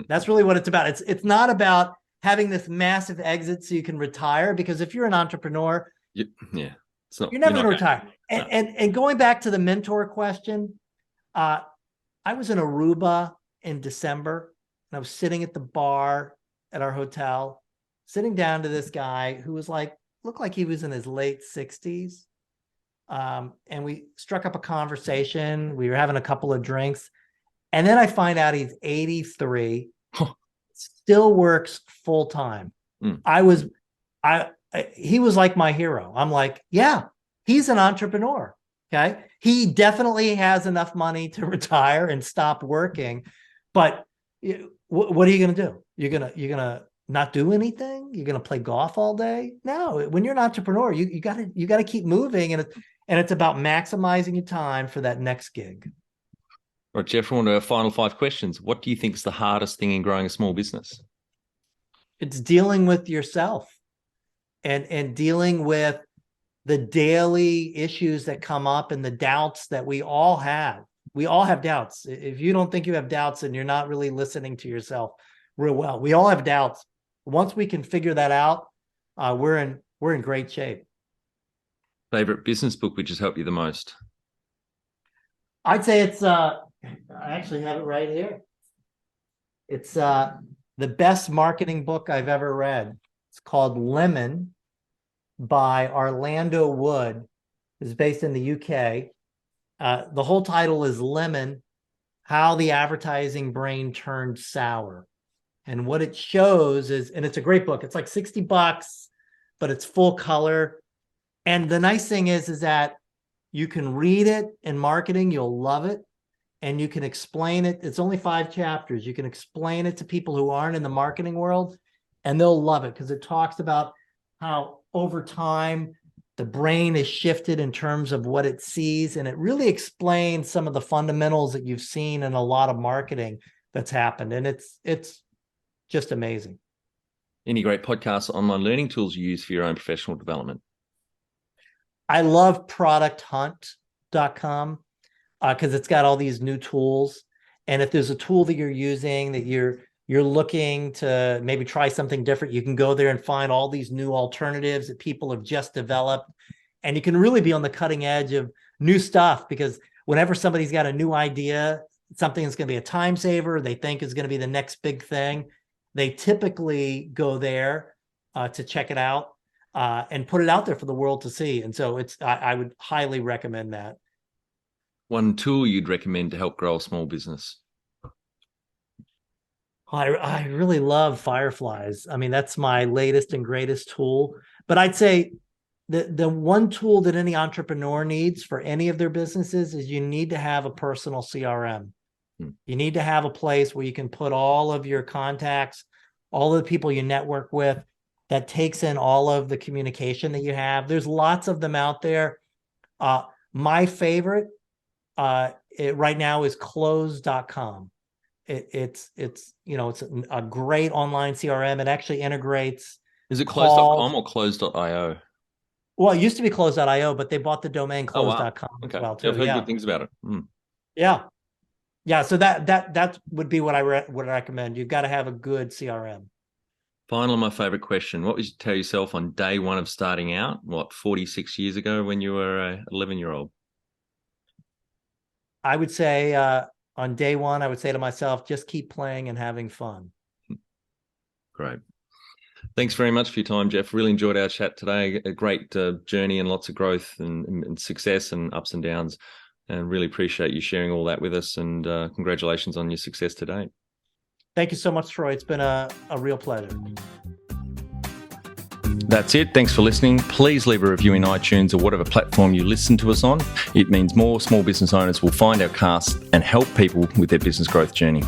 That's really what it's about. It's not about having this massive exit so you can retire, because if you're an entrepreneur, you're never going to retire. And going back to the mentor question, I was in Aruba in December, and I was sitting at the bar at our hotel, sitting down to this guy who was looked like he was in his late 60s. And we struck up a conversation. We were having a couple of drinks. And then I find out he's 83, still works full time. I was He was like my hero. I'm like, yeah, he's an entrepreneur. Okay. He definitely has enough money to retire and stop working. But what are you going to do? You're going to not do anything? You're going to play golf all day? No, when you're an entrepreneur, you got to keep moving. And it's about maximizing your time for that next gig. All right, Jeff, on to our final 5 questions. What do you think is the hardest thing in growing a small business? It's dealing with yourself and dealing with the daily issues that come up and the doubts that we all have. We all have doubts. If you don't think you have doubts, then you're not really listening to yourself real well. We all have doubts. Once we can figure that out, we're in great shape. Favorite business book which has helped you the most? I'd say it's I actually have it right here. It's the best marketing book I've ever read. It's called Lemon by Orlando Wood. It's based in the UK. The whole title is Lemon, How the Advertising Brain Turned Sour. And what it shows is, and it's a great book. It's like $60, but it's full color. And the nice thing is that you can read it in marketing. You'll love it. And you can explain it. It's only 5 chapters. You can explain it to people who aren't in the marketing world, and they'll love it because it talks about how over time the brain is shifted in terms of what it sees. And it really explains some of the fundamentals that you've seen in a lot of marketing that's happened. And it's just amazing. Any great podcasts, online learning tools you use for your own professional development? I love producthunt.com because it's got all these new tools. And if there's a tool that you're using that you're looking to maybe try something different, you can go there and find all these new alternatives that people have just developed. And you can really be on the cutting edge of new stuff, because whenever somebody's got a new idea, something that's going to be a time saver, they think is going to be the next big thing, they typically go there to check it out and put it out there for the world to see. And so I would highly recommend that. One tool you'd recommend to help grow a small business? I really love Fireflies. I mean, that's my latest and greatest tool. But I'd say the one tool that any entrepreneur needs for any of their businesses is you need to have a personal CRM. You need to have a place where you can put all of your contacts, all of the people you network with, that takes in all of the communication that you have. There's lots of them out there. My favorite right now is close.com. It's a great online CRM. It actually integrates. Is it close.com or close.io? Well, it used to be close.io, but they bought the domain close.com. Oh, wow. Okay. As well too. I've heard good things about it. Yeah. So that would be what I would recommend. You've got to have a good CRM. Finally, my favorite question: what would you tell yourself on day one of starting out? 46 years ago when you were an 11-year-old? I would say on day one, I would say to myself, just keep playing and having fun. Great. Thanks very much for your time, Jeff. Really enjoyed our chat today. A great journey and lots of growth and success and ups and downs. And really appreciate you sharing all that with us. And congratulations on your success today. Thank you so much, Troy. It's been a real pleasure. That's it. Thanks for listening. Please leave a review in iTunes or whatever platform you listen to us on. It means more small business owners will find our cast and help people with their business growth journey.